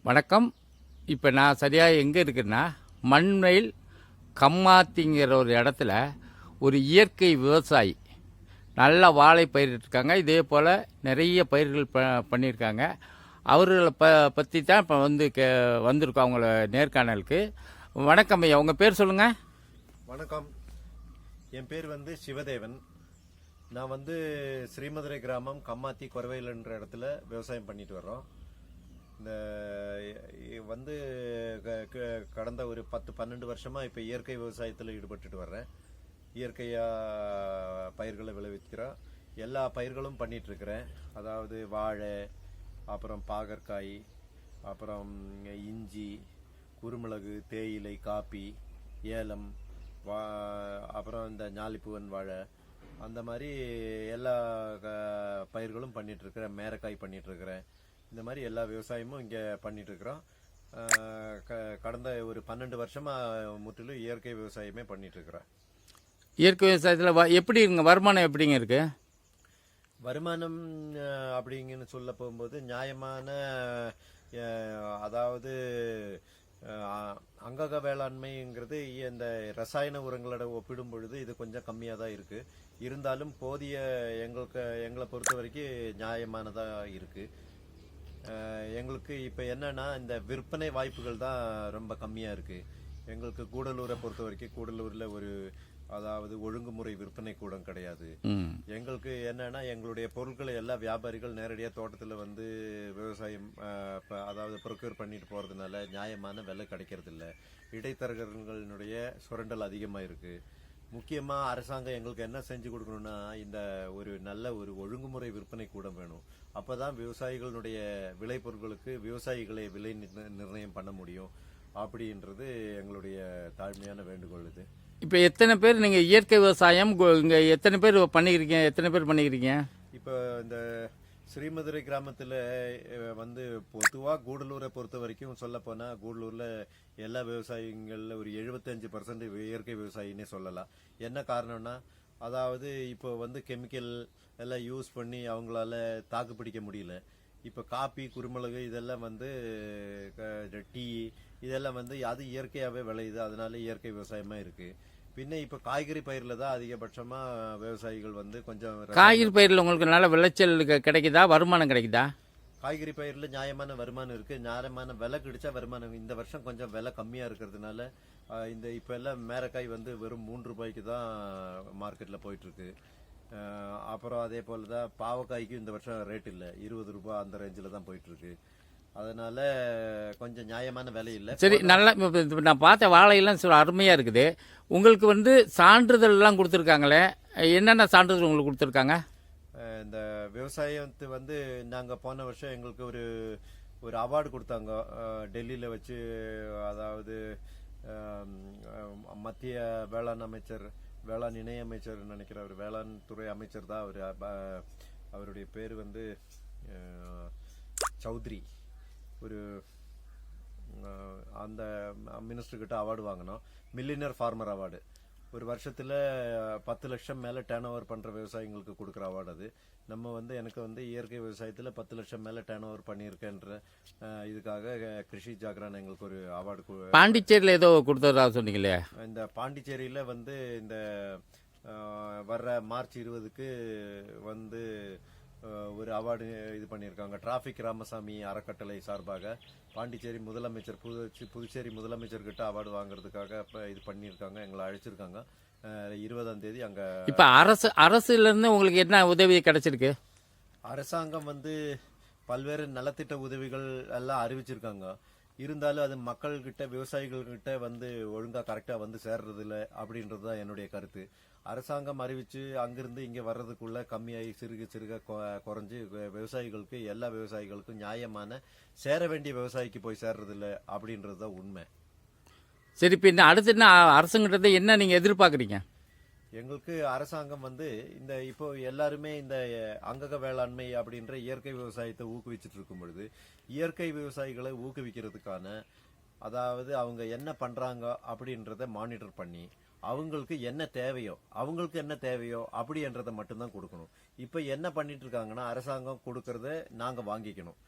வணக்கம். இப்போ நான் சரியாக எங்கே இருக்குன்னா, மண்வயல் கம்மாத்திங்கிற ஒரு இடத்துல ஒரு இயற்கை விவசாயி நல்ல வாழை பயிரிட்டிருக்காங்க. இதே போல் நிறைய பயிர்கள் பண்ணியிருக்காங்க. அவர்களை பற்றி தான் இப்போ வந்திருக்கோம் அவங்கள நேர்காணலுக்கு. வணக்கம் ஐயா, உங்கள் பேர் சொல்லுங்கள். வணக்கம், என் பேர் சிவதேவன். நான் ஸ்ரீமதுரை கிராமம் கம்மாத்தி கொரவையில்ன்ற இடத்துல விவசாயம் பண்ணிட்டு வர்றோம். இந்த கடந்த ஒரு 10-12 வருஷமா இப்போ இயற்கை விவசாயத்தில் ஈடுபட்டுட்டு வர்றேன். இயற்கையாக பயிர்களை விளைவிக்கிறோம். எல்லா பயிர்களும் பண்ணிட்டு இருக்கிறேன். அதாவது வாழை, அப்புறம் பாகற்காய், அப்புறம் இஞ்சி, குருமிளகு, தேயிலை, காப்பி, ஏலம், அப்புறம் இந்த ஞாலிப்பூவன் வாழை, அந்த மாதிரி எல்லா பயிர்களும் பண்ணிட்டு இருக்கிறேன். மேரக்காய் பண்ணிட்டு இருக்கிறேன். இந்த மாதிரி எல்லா விவசாயமும் இங்கே பண்ணிட்டு இருக்கிறோம். கடந்த ஒரு 12 வருஷமா முற்றிலும் இயற்கை விவசாயமே பண்ணிட்டு இருக்கிறோம். இயற்கை விவசாயத்தில் எப்படி இருக்குங்க வருமானம்? எப்படிங்க இருக்கு வருமானம்? அப்படிங்கன்னு சொல்ல போகும்போது நியாயமான, அதாவது அங்கக வேளாண்மைங்கிறது இந்த ரசாயன உரங்களோட ஒப்பிடும் பொழுது இது கொஞ்சம் கம்மியாக தான் இருக்கு. இருந்தாலும் போதிய எங்களை பொறுத்த வரைக்கும் நியாயமானதாக இருக்கு. எங்களுக்கு இப்போ என்னன்னா, இந்த விற்பனை வாய்ப்புகள் தான் ரொம்ப கம்மியாக இருக்கு. எங்களுக்கு கூடலூரை பொறுத்த வரைக்கும் கூடலூரில் அதாவது ஒழுங்குமுறை விற்பனை கூடம் கிடையாது. எங்களுக்கு என்னன்னா, எங்களுடைய பொருட்களை எல்லா வியாபாரிகள் நேரடியாக தோட்டத்தில் விவசாயம் அதாவது ப்ரொக்யூர் பண்ணிட்டு போகிறதுனால நியாயமான விலை கிடைக்கிறது இல்லை. இடைத்தரகர்களுடைய சுரண்டல் அதிகமாக இருக்கு. முக்கியமாக அரசாங்கம் எங்களுக்கு என்ன செஞ்சு கொடுக்கணும்னா, இந்த ஒரு நல்ல ஒரு ஒழுங்குமுறை விற்பனை கூடம் வேணும். அப்போதான் விவசாயிகளுடைய விளைபொருட்களுக்கு விவசாயிகளை விலை நிர்ணயம் பண்ண முடியும். அப்படின்றது எங்களுடைய தாழ்மையான வேண்டுகோள். இது இப்போ எத்தனை பேர் நீங்கள் இயற்கை விவசாயம் இங்கே எத்தனை பேர் பண்ணிக்கிறீங்க? இப்போ இந்த ஸ்ரீமதுரை கிராமத்தில் பொதுவாக கூடலூரை பொறுத்த வரைக்கும் சொல்ல போனால், கூடலூரில் எல்லா விவசாயிகளில் ஒரு 75% இயற்கை விவசாயின்னே சொல்லலாம். என்ன காரணம்னா, அதாவது இப்போ கெமிக்கல் எல்லாம் யூஸ் பண்ணி அவங்களால தாக்கு பிடிக்க முடியல. இப்போ காப்பி, குருமிளகு இதெல்லாம் டீ இதெல்லாம் அது இயற்கையாகவே விளையுது. அதனால இயற்கை விவசாயமாக இருக்கு. பின்ன இப்போ காய்கறி பயிரில் தான் அதிகபட்சமாக விவசாயிகள் கொஞ்சம். காய்கறி பயிரில் உங்களுக்கு நல்ல விளைச்சல் கிடைக்குதா? வருமானம் கிடைக்குதா? காய்கறி பயிரில் நியாயமான வருமானம் இருக்கு. நியாயமான விலை கிடைச்சா வருமானம். இந்த வருஷம் கொஞ்சம் விலை கம்மியாக இருக்கிறதுனால இப்போ எல்லாம் மேரக்காய் வெறும் 3 ரூபாய்க்கு தான் மார்க்கெட்டில் போயிட்டு இருக்கு. அப்புறம் அதே போல தான் பாவக்காய்க்கு இந்த வருஷம் ரேட் இல்லை, 20 ரூபாய் அந்த ரேஞ்சில் தான் போயிட்டு இருக்கு. அதனால கொஞ்சம் நியாயமான விலை இல்லை. சரி, நல்லா நான் பார்த்த வாழையெல்லாம் அருமையாக இருக்குது. உங்களுக்கு சான்றிதழ்லாம் கொடுத்துருக்காங்களே, என்னென்ன சான்றிதழ் உங்களுக்கு கொடுத்துருக்காங்க? இந்த விவசாயத்து நாங்கள் போன வருஷம் எங்களுக்கு ஒரு அவார்டு கொடுத்தாங்க டெல்லியில் வச்சு. அதாவது மத்திய வேளாண் இணை அமைச்சர் நினைக்கிற ஒரு வேளாண் துறை அமைச்சர் தான் அவருடைய பேர் சௌத்ரி. அந்த மினிஸ்டர் கிட்ட அவார்டு வாங்கினோம். Millionaire farmer award. ஒரு வருஷத்துல 10 லட்சம் மேல டேர்ன் ஓவர் பண்ற விவசாயிகளுக்கு கொடுக்குற அவார்டு அது. நம்ம எனக்கு இயற்கை விவசாயத்துல 10 லட்சம் மேல டேர்ன் ஓவர் பண்ணியிருக்கேன்ற இதுக்காக கிருஷி ஜாகரான் எங்களுக்கு ஒரு அவார்டு. பாண்டிச்சேரியில ஏதோ கொடுத்ததா சொன்னீங்களே? இந்த பாண்டிச்சேரியில இந்த வர்ற மார்ச் 20க்கு ஒரு அவார்டு இது பண்ணியிருக்காங்க. டிராபிக் ராமசாமி அறக்கட்டளை சார்பாக பாண்டிச்சேரி முதலமைச்சர் புதுச்சேரி முதலமைச்சர் கிட்ட அவார்டு வாங்குறதுக்காக இது பண்ணியிருக்காங்க. எங்களை அழைச்சிருக்காங்க 20ஆம் தேதி அங்க. இப்ப அரசுல இருந்து உங்களுக்கு என்ன உதவி கிடைச்சிருக்கு? அரசாங்கம் பல்வேறு நலத்திட்ட உதவிகள் எல்லாம் அறிவிச்சிருக்காங்க. இருந்தாலும் அது மக்கள்கிட்ட, விவசாயிகள் கிட்ட ஒழுங்கா கரெக்டா சேர்றது இல்லை அப்படின்றதுதான் என்னுடைய கருத்து. அரசாங்கம் அறிவிச்சு அங்கிருந்து இங்க வர்றதுக்குள்ள கம்மியாகி சிறுக குறைஞ்சு விவசாயிகளுக்கு, எல்லா விவசாயிகளுக்கும் நியாயமான சேர வேண்டிய விவசாயிக்கு போய் சேர்றது இல்லை அப்படின்றதுதான் உண்மை. சரி, இப்ப அடுத்து என்ன அரசாங்கிட்ட என்ன நீங்க எதிர்பார்க்குறீங்க? எங்களுக்கு அரசாங்கம் இந்த இப்போ எல்லாருமே இந்த அங்கக வேளாண்மை அப்படின்ற இயற்கை விவசாயத்தை ஊக்குவிச்சுட்டு இருக்கும் பொழுது, இயற்கை விவசாயிகளை ஊக்குவிக்கிறதுக்கான, அதாவது அவங்க என்ன பண்றாங்க அப்படின்றத மானிட்டர் பண்ணி அவங்களுக்கு என்ன தேவையோ அப்படின்றத மட்டும்தான் கொடுக்கணும். இப்ப என்ன பண்ணிட்டு இருக்காங்கன்னா, அரசாங்கம் கொடுக்கறத நாங்க வாங்கிக்கணும்.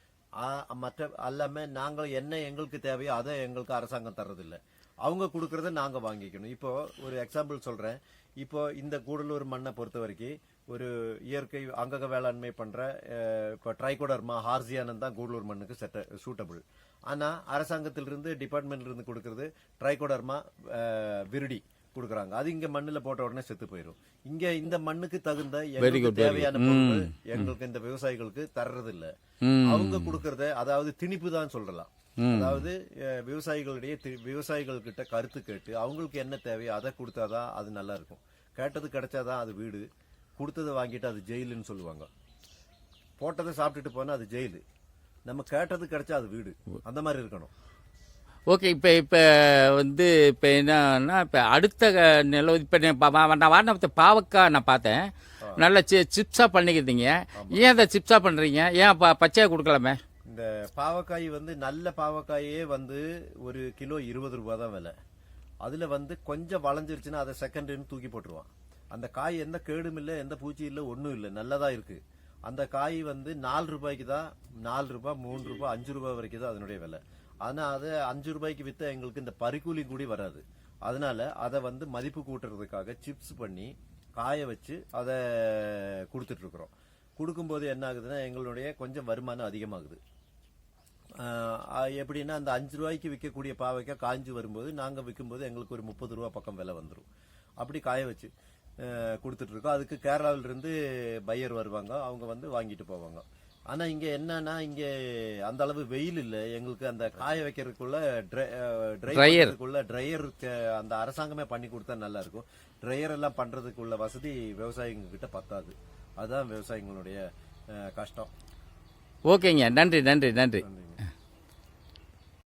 மற்ற எல்லாமே நாங்கள் என்ன எங்களுக்கு தேவையோ அதை எங்களுக்கு அரசாங்கம் தர்றதில்ல. அவங்க கொடுக்கறத நாங்க வாங்கிக்கணும். இப்போ ஒரு எக்ஸாம்பிள் சொல்றேன். இப்போ இந்த கூடலூர் மண்ணை பொறுத்த வரைக்கும் ஒரு இயற்கை அங்கக வேளாண்மை பண்ற இப்போ ட்ரைகோடர்மா ஹார்சியானன் தான் கூடலூர் மண்ணுக்கு சூட்டபிள். ஆனா அரசாங்கத்திலிருந்து டிபார்ட்மெண்ட்ல இருந்து கொடுக்கறது ட்ரைகோடர்மா விருடி கொடுக்குறாங்க. அது இங்க மண்ணுல போட்ட உடனே செத்து போயிடும். இங்க இந்த மண்ணுக்கு தகுந்த எங்களுக்கு தேவையான பொருள் எங்களுக்கு இந்த விவசாயிகளுக்கு தர்றது இல்ல. அவங்க கொடுக்கறத அதாவது திணிப்பு தான் சொல்லலாம். அதாவது விவசாயிகள் கிட்ட கருத்து கேட்டு அவங்களுக்கு என்ன தேவையோ அதை கொடுத்தாதான் அது நல்லா இருக்கும். கேட்டது கிடைச்சாதான் அது வீடு, கொடுத்ததை வாங்கிட்டு அது ஜெயிலுன்னு சொல்லுவாங்க. போட்டதை சாப்பிட்டுட்டு போனா அது ஜெயிலு, நம்ம கேட்டது கிடைச்சா அது வீடு. அந்த மாதிரி இருக்கணும். ஓகே, இப்போ இப்போ என்னன்னா இப்போ அடுத்த நில இப்போ நான் வாடின பாவக்காய் நான் பார்த்தேன், நல்லா சிப்ஸாக பண்ணிக்கிறீங்க. ஏன் அதை சிப்ஸாக பண்ணுறீங்க? ஏன் பச்சையாக கொடுக்கலாமே? இந்த பாவக்காய் நல்ல பாவக்காயே ஒரு கிலோ 20 ரூபாய் தான் விலை. அதுல கொஞ்சம் வளைஞ்சிருச்சுன்னா அதை செகண்ட்னு தூக்கி போட்டுருவான். அந்த காய் எந்த கேடும் இல்லை, எந்த பூச்சி இல்லை, ஒன்றும் இல்லை, நல்லதா இருக்கு. அந்த காய் 4 ரூபாய்க்கு தான், 4 ரூபாய் 3 ரூபாய் 5 ரூபாய் வரைக்கும் தான் அதனுடைய விலை. ஆனா அதை 5 ரூபாய்க்கு வித்த எங்களுக்கு இந்த பறிக்கூலி கூடி வராது. அதனால அதை மதிப்பு கூட்டுறதுக்காக சிப்ஸ் பண்ணி காய வச்சு அதை கொடுத்துட்டு இருக்கிறோம். கொடுக்கும்போது என்ன ஆகுதுன்னா எங்களுடைய கொஞ்சம் வருமானம் அதிகமாகுது. எப்படின்னா அந்த 5 ரூபாய்க்கு விற்கக்கூடிய பாவைக்காய் காய்ஞ்சு வரும்போது நாங்க விற்கும்போது எங்களுக்கு ஒரு 30 ரூபாய் பக்கம் விலை வந்துடும். அப்படி காய வச்சு கொடுத்துட்டு இருக்கோம். அதுக்கு கேரளாவில இருந்து பையர் வருவாங்க, அவங்க வாங்கிட்டு போவாங்க. ஆனா இங்க என்னன்னா இங்க அந்த அளவு வெயில் இல்ல. எங்களுக்கு அந்த காய வைக்கிறதுக்குள்ள ட்ரையர் அந்த அரசாங்கமே பண்ணி கொடுத்தா நல்லா இருக்கும். ட்ரையர் எல்லாம் பண்றதுக்குள்ள வசதி விவசாயிங்க கிட்ட பத்தாது. அதுதான் விவசாயிகளுடைய கஷ்டம். ஓகேங்க, நன்றி நன்றி நன்றி.